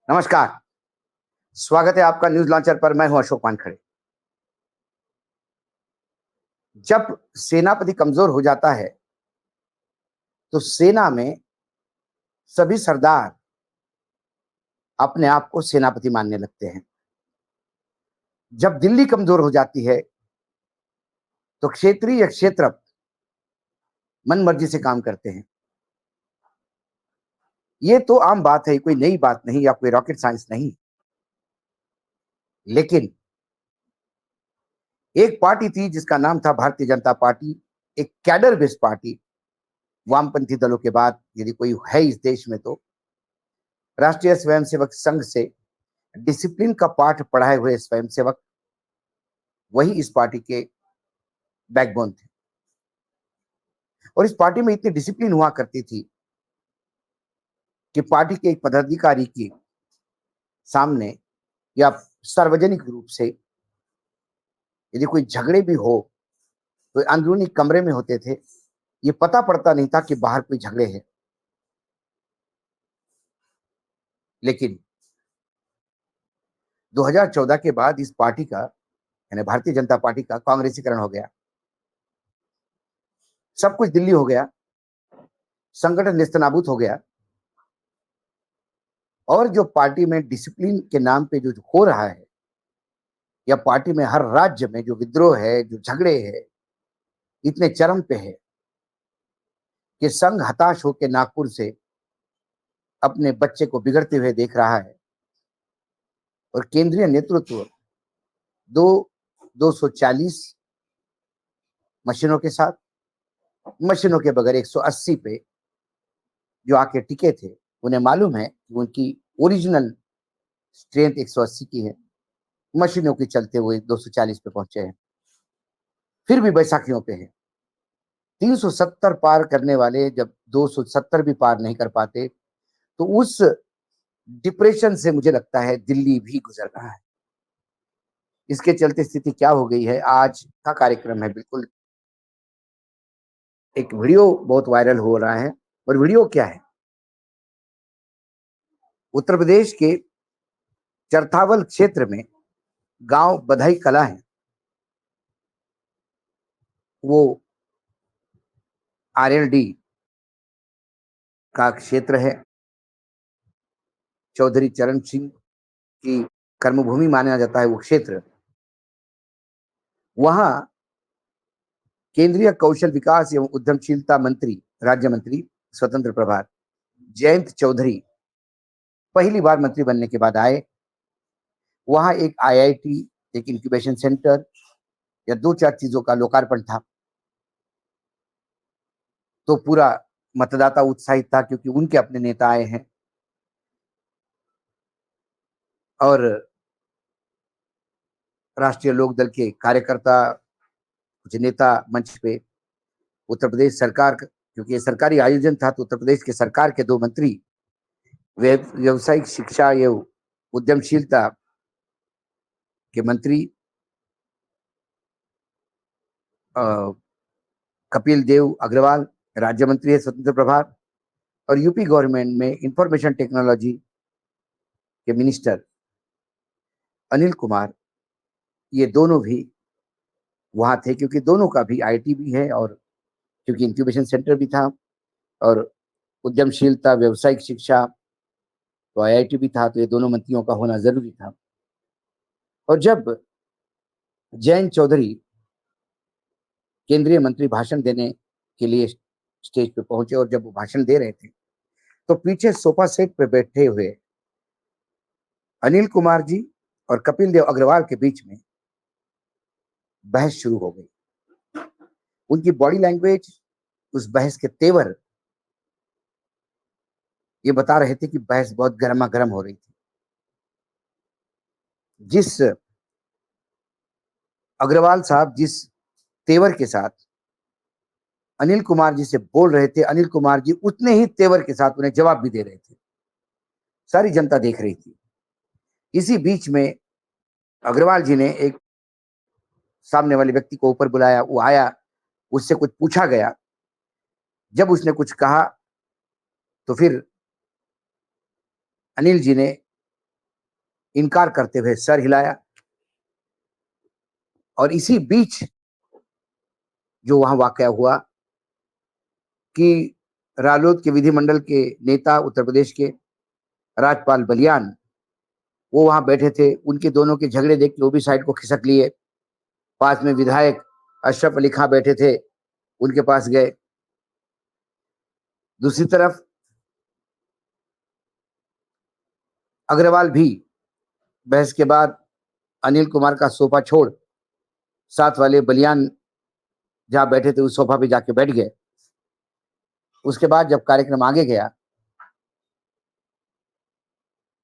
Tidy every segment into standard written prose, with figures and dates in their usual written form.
नमस्कार, स्वागत है आपका न्यूज़ लॉन्चर पर। मैं हूं अशोक वानखेड़े। जब सेनापति कमजोर हो जाता है, तो सेना में सभी सरदार अपने आप को सेनापति मानने लगते हैं। जब दिल्ली कमजोर हो जाती है, तो क्षेत्रीय क्षेत्रप मन मर्जी से काम करते हैं। ये तो आम बात है, कोई नई बात नहीं या कोई रॉकेट साइंस नहीं। लेकिन एक पार्टी थी जिसका नाम था भारतीय जनता पार्टी, एक कैडर बेस्ड पार्टी। वामपंथी दलों के बाद यदि कोई है इस देश में, तो राष्ट्रीय स्वयंसेवक संघ से डिसिप्लिन का पाठ पढ़ाए हुए स्वयंसेवक वही इस पार्टी के बैकबोन थे। और इस पार्टी में इतनी डिसिप्लिन हुआ करती थी कि पार्टी के एक पदाधिकारी की सामने या सार्वजनिक रूप से यदि कोई झगड़े भी हो, तो अंदरूनी कमरे में होते थे। ये पता पड़ता नहीं था कि बाहर कोई झगड़े हैं। लेकिन 2014 के बाद इस पार्टी का, यानी भारतीय जनता पार्टी का, कांग्रेसीकरण हो गया। सब कुछ दिल्ली हो गया, संगठन नेस्तनाबूद हो गया। और जो पार्टी में डिसिप्लिन के नाम पे जो हो रहा है, या पार्टी में हर राज्य में जो विद्रोह है, जो झगड़े है, इतने चरम पे है कि संघ हताश होकर नागपुर से अपने बच्चे को बिगड़ते हुए देख रहा है। और केंद्रीय नेतृत्व दो 240 मशीनों के साथ, मशीनों के बगैर 180 पे जो आके टिके थे, उन्हें मालूम है कि उनकी ओरिजिनल स्ट्रेंथ 180 की है। मशीनों के चलते हुए 240 पे पहुंचे हैं। फिर भी बैसाखियों पे है। 370 पार करने वाले जब 270 भी पार नहीं कर पाते, तो उस डिप्रेशन से मुझे लगता है दिल्ली भी गुजर रहा है। इसके चलते स्थिति क्या हो गई है, आज का कार्यक्रम है। बिल्कुल एक वीडियो बहुत वायरल हो रहा है। और वीडियो क्या है? उत्तर प्रदेश के चरथावल क्षेत्र में गांव बधाई कला है, वो आरएलडी का क्षेत्र है। चौधरी चरण सिंह की कर्मभूमि माना जाता है वो क्षेत्र। वहां केंद्रीय कौशल विकास एवं उद्यमशीलता मंत्री, राज्य मंत्री स्वतंत्र प्रभार जयंत चौधरी पहली बार मंत्री बनने के बाद आए। वहां एक आईआईटी, एक इंक्यूबेशन सेंटर या दो चार चीजों का लोकार्पण था। तो पूरा मतदाता उत्साहित था, क्योंकि उनके अपने नेता आए हैं। और राष्ट्रीय लोक दल के कार्यकर्ता, कुछ नेता मंच पे, उत्तर प्रदेश सरकार, क्योंकि ये सरकारी आयोजन था, तो उत्तर प्रदेश के सरकार के दो मंत्री, व्यवसायिक शिक्षा एवं उद्यमशीलता के मंत्री कपिल देव अग्रवाल, राज्य मंत्री है स्वतंत्र प्रभार, और यूपी गवर्नमेंट में इंफॉर्मेशन टेक्नोलॉजी के मिनिस्टर अनिल कुमार, ये दोनों भी वहां थे। क्योंकि दोनों का भी आईटी भी है, और क्योंकि इंक्यूबेशन सेंटर भी था, और उद्यमशीलता, व्यवसायिक शिक्षा, तो आईआईटी भी था। तो ये दोनों मंत्रियों का होना जरूरी था। और जब जयंत चौधरी केंद्रीय मंत्री भाषण देने के लिए स्टेज पे पहुंचे, और जब वो भाषण दे रहे थे, तो पीछे सोफा सेट पे बैठे हुए अनिल कुमार जी और कपिल देव अग्रवाल के बीच में बहस शुरू हो गई। उनकी बॉडी लैंग्वेज, उस बहस के तेवर, ये बता रहे थे कि बहस बहुत गर्मा गर्म हो रही थी। जिस अग्रवाल साहब जिस तेवर के साथ अनिल कुमार जी से बोल रहे थे, अनिल कुमार जी उतने ही तेवर के साथ उन्हें जवाब भी दे रहे थे। सारी जनता देख रही थी। इसी बीच में अग्रवाल जी ने एक सामने वाले व्यक्ति को ऊपर बुलाया। वो आया, उससे कुछ पूछा गया। जब उसने कुछ कहा, तो फिर अनिल जी ने इनकार करते हुए सर हिलाया। और इसी बीच जो वहां वाकया हुआ कि रालोद के विधिमंडल के नेता उत्तर प्रदेश के राजपाल बलियान, वो वहां बैठे थे। उनके दोनों के झगड़े देख के वो भी साइड को खिसक लिए। पास में विधायक अशरफ अली खां बैठे थे, उनके पास गए। दूसरी तरफ अग्रवाल भी बहस के बाद अनिल कुमार का सोफा छोड़ साथ वाले बलियान जहां बैठे थे उस सोफा पे जाके बैठ गए। उसके बाद जब कार्यक्रम आगे गया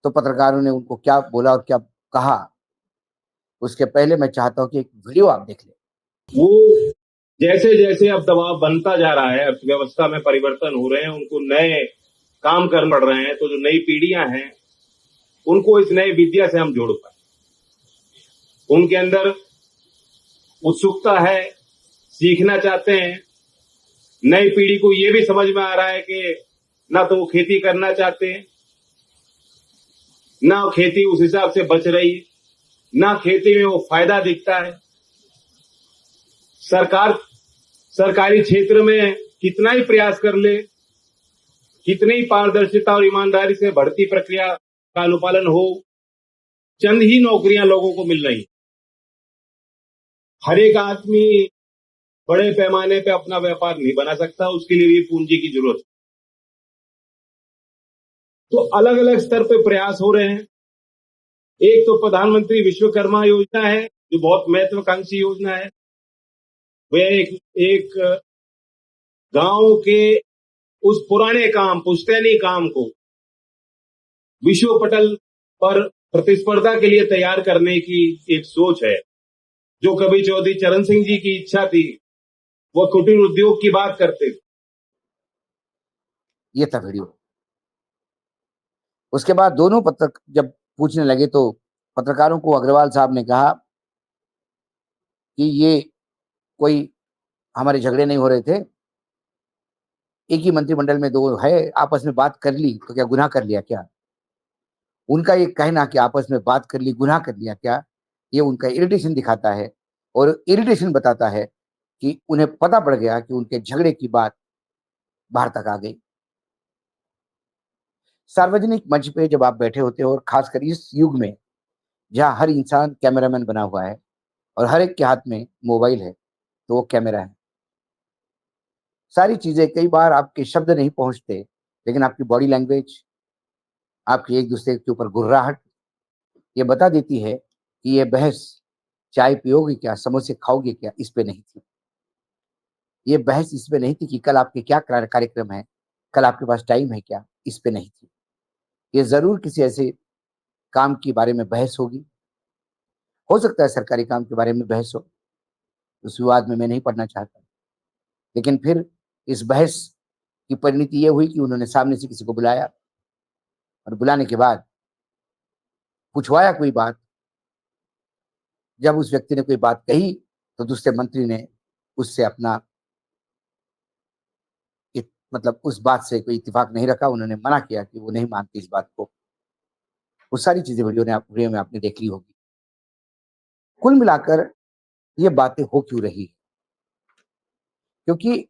तो पत्रकारों ने उनको क्या बोला और क्या कहा, उसके पहले मैं चाहता हूं कि एक वीडियो आप देख लें। वो जैसे जैसे अब दबाव बनता जा रहा है, अर्थव्यवस्था में परिवर्तन हो रहे हैं, उनको नए काम करने पड़ रहे हैं, तो जो नई पीढ़ियां हैं उनको इस नए विद्या से हम जोड़ पाए। उनके अंदर उत्सुकता है, सीखना चाहते हैं। नई पीढ़ी को ये भी समझ में आ रहा है कि ना तो वो खेती करना चाहते हैं, ना खेती उस हिसाब से बच रही है, ना खेती में वो फायदा दिखता है। सरकारी क्षेत्र में कितना ही प्रयास कर ले, कितनी ही पारदर्शिता और ईमानदारी से भर्ती प्रक्रिया का अनुपालन हो, चंद ही नौकरियां लोगों को मिल रही। हर एक आदमी बड़े पैमाने पे अपना व्यापार नहीं बना सकता, उसके लिए भी पूंजी की जरूरत है। तो अलग अलग स्तर पे प्रयास हो रहे हैं। एक तो प्रधानमंत्री विश्वकर्मा योजना है, जो बहुत महत्वाकांक्षी योजना है। वह एक गांव के उस पुराने काम, पुश्तैनी काम को विश्व पटल पर प्रतिस्पर्धा के लिए तैयार करने की एक सोच है। जो कभी चौधरी चरण सिंह जी की इच्छा थी, वो कुटीर उद्योग की बात करते थे। ये था वीडियो। उसके बाद दोनों जब पूछने लगे तो पत्रकारों को अग्रवाल साहब ने कहा कि ये कोई हमारे झगड़े नहीं हो रहे थे, एक ही मंत्रिमंडल में दो है, आपस में बात कर ली तो क्या गुनाह कर लिया क्या? उनका ये कहना कि आपस में बात कर ली गुनाह कर लिया क्या, ये उनका इरिटेशन दिखाता है। और इरिटेशन बताता है कि उन्हें पता पड़ गया कि उनके झगड़े की बात बाहर तक आ गई। सार्वजनिक मंच पे जब आप बैठे होते हो और खासकर इस युग में जहां हर इंसान कैमरामैन बना हुआ है और हर एक के हाथ में मोबाइल है, तो वो कैमरा है। सारी चीजें, कई बार आपके शब्द नहीं पहुंचते, लेकिन आपकी बॉडी लैंग्वेज, आपकी एक दूसरे के ऊपर गुर्राहट, ये बता देती है कि ये बहस चाय पियोगे क्या, समोसे खाओगे क्या, इस पे नहीं थी। ये बहस इस पे नहीं थी कि कल आपके क्या कार्यक्रम है, कल आपके पास टाइम है क्या, इस पे नहीं थी। ये जरूर किसी ऐसे काम के बारे में बहस होगी। हो सकता है सरकारी काम के बारे में बहस हो, उस विवाद में मैं नहीं पढ़ना चाहता। लेकिन फिर इस बहस की परिणति ये हुई कि उन्होंने सामने से किसी को बुलाया और बुलाने के बाद पूछवाया कोई बात। जब उस व्यक्ति ने कोई बात कही तो दूसरे मंत्री ने उससे अपना मतलब उस बात से कोई इत्तेफाक नहीं रखा। उन्होंने मना किया कि वो नहीं मानते इस बात को। वो सारी चीजें वीडियो में आपने देख ली होगी। कुल मिलाकर ये बातें हो क्यों रही? क्योंकि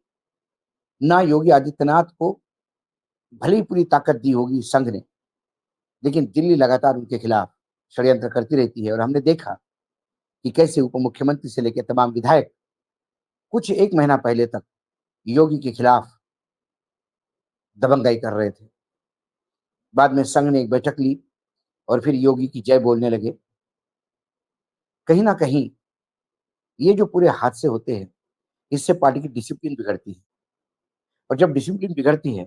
ना योगी आदित्यनाथ को भले ही पूरी ताकत दी होगी संघ ने, लेकिन दिल्ली लगातार उनके खिलाफ षड्यंत्र करती रहती है। और हमने देखा कि कैसे उप मुख्यमंत्री से लेकर तमाम विधायक कुछ एक महीना पहले तक योगी के खिलाफ दबंगाई कर रहे थे। बाद में संघ ने एक बैठक ली और फिर योगी की जय बोलने लगे। कहीं ना कहीं ये जो पूरे हादसे होते हैं, इससे पार्टी की डिसिप्लिन बिगड़ती है। और जब डिसिप्लिन बिगड़ती है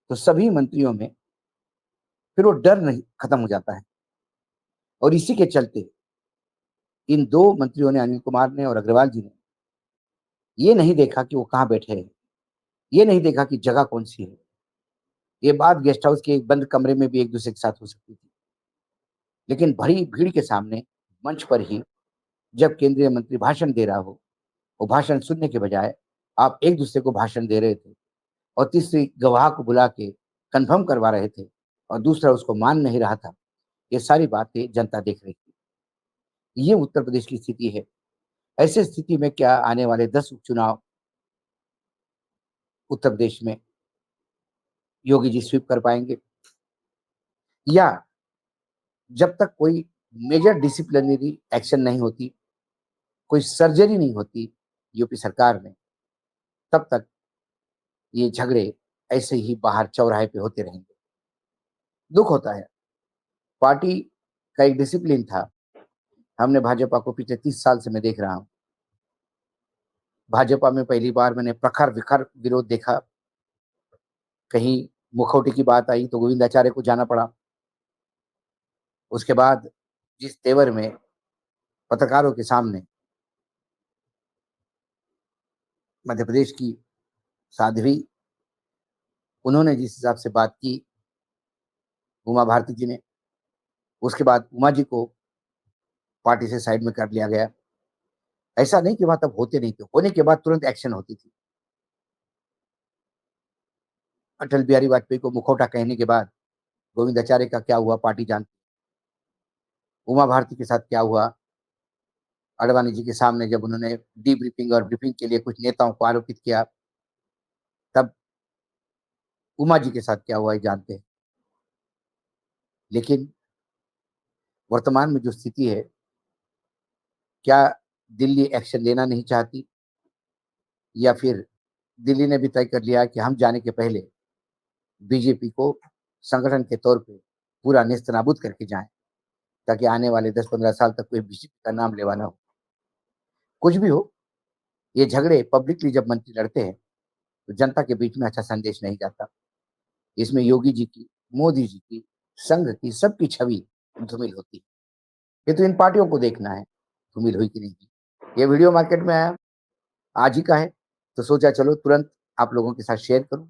तो सभी मंत्रियों में फिर वो डर नहीं खत्म हो जाता है। और इसी के चलते इन दो मंत्रियों ने, अनिल कुमार ने और अग्रवाल जी ने, ये नहीं देखा कि वो कहाँ बैठे हैं, ये नहीं देखा कि जगह कौन सी है। ये बात गेस्ट हाउस के एक बंद कमरे में भी एक दूसरे के साथ हो सकती थी, लेकिन भरी भीड़ के सामने मंच पर ही जब केंद्रीय मंत्री भाषण दे रहा हो, वो भाषण सुनने के बजाय आप एक दूसरे को भाषण दे रहे थे और तीसरी गवाह को बुला के कंफर्म करवा रहे थे और दूसरा उसको मान नहीं रहा था। ये सारी बातें जनता देख रही थी। ये उत्तर प्रदेश की स्थिति है। ऐसी स्थिति में क्या आने वाले 10 उपचुनाव उत्तर प्रदेश में योगी जी स्वीप कर पाएंगे, या जब तक कोई मेजर डिसिप्लिनरी एक्शन नहीं होती, कोई सर्जरी नहीं होती यूपी सरकार में, तब तक ये झगड़े ऐसे ही बाहर चौराहे पे होते रहेंगे। दुख होता है। पार्टी का एक डिसिप्लिन था। हमने भाजपा को पिछले 30 साल से मैं देख रहा हूं। भाजपा में पहली बार मैंने प्रखर विखर विरोध देखा। कहीं मुखौटे की बात आई तो गोविंदाचार्य को जाना पड़ा। उसके बाद जिस तेवर में पत्रकारों के सामने मध्य प्रदेश की साध्वी, उन्होंने जिस हिसाब से बात की उमा भारती जी ने, उसके बाद उमा जी को पार्टी से साइड में कर लिया गया। ऐसा नहीं कि वहां तब होते नहीं थे, होने के बाद तुरंत एक्शन होती थी। अटल बिहारी वाजपेयी को मुखौटा कहने के बाद गोविंदाचार्य का क्या हुआ पार्टी जानती। उमा भारती के साथ क्या हुआ, अडवाणी जी के सामने जब उन्होंने डीब्रीफिंग और ब्रीफिंग के लिए कुछ नेताओं को आरोपित किया, तब उमा जी के साथ क्या हुआ ये जानते हैं। लेकिन वर्तमान में जो स्थिति है, क्या दिल्ली एक्शन लेना नहीं चाहती, या फिर दिल्ली ने भी तय कर लिया कि हम जाने के पहले बीजेपी को संगठन के तौर पे पूरा नेस्तनाबूद करके जाएं, ताकि आने वाले 10-15 साल तक कोई बीजेपी का नाम लेवा ना हो। कुछ भी हो, ये झगड़े पब्लिकली जब मंत्री लड़ते हैं तो जनता के बीच में अच्छा संदेश नहीं जाता। इसमें योगी जी की, मोदी जी की, संघ की, सबकी छवि धूमिल होती है। ये तो इन पार्टियों को देखना है धूमिल हुई कि नहीं हुई। ये वीडियो मार्केट में आया, आज ही का है, तो सोचा चलो तुरंत आप लोगों के साथ शेयर करूं।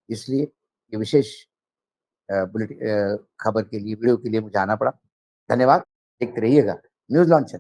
इसलिए ये विशेष खबर के लिए, वीडियो के लिए मुझे आना पड़ा। धन्यवाद। देखते रहिएगा न्यूज लॉन्चर।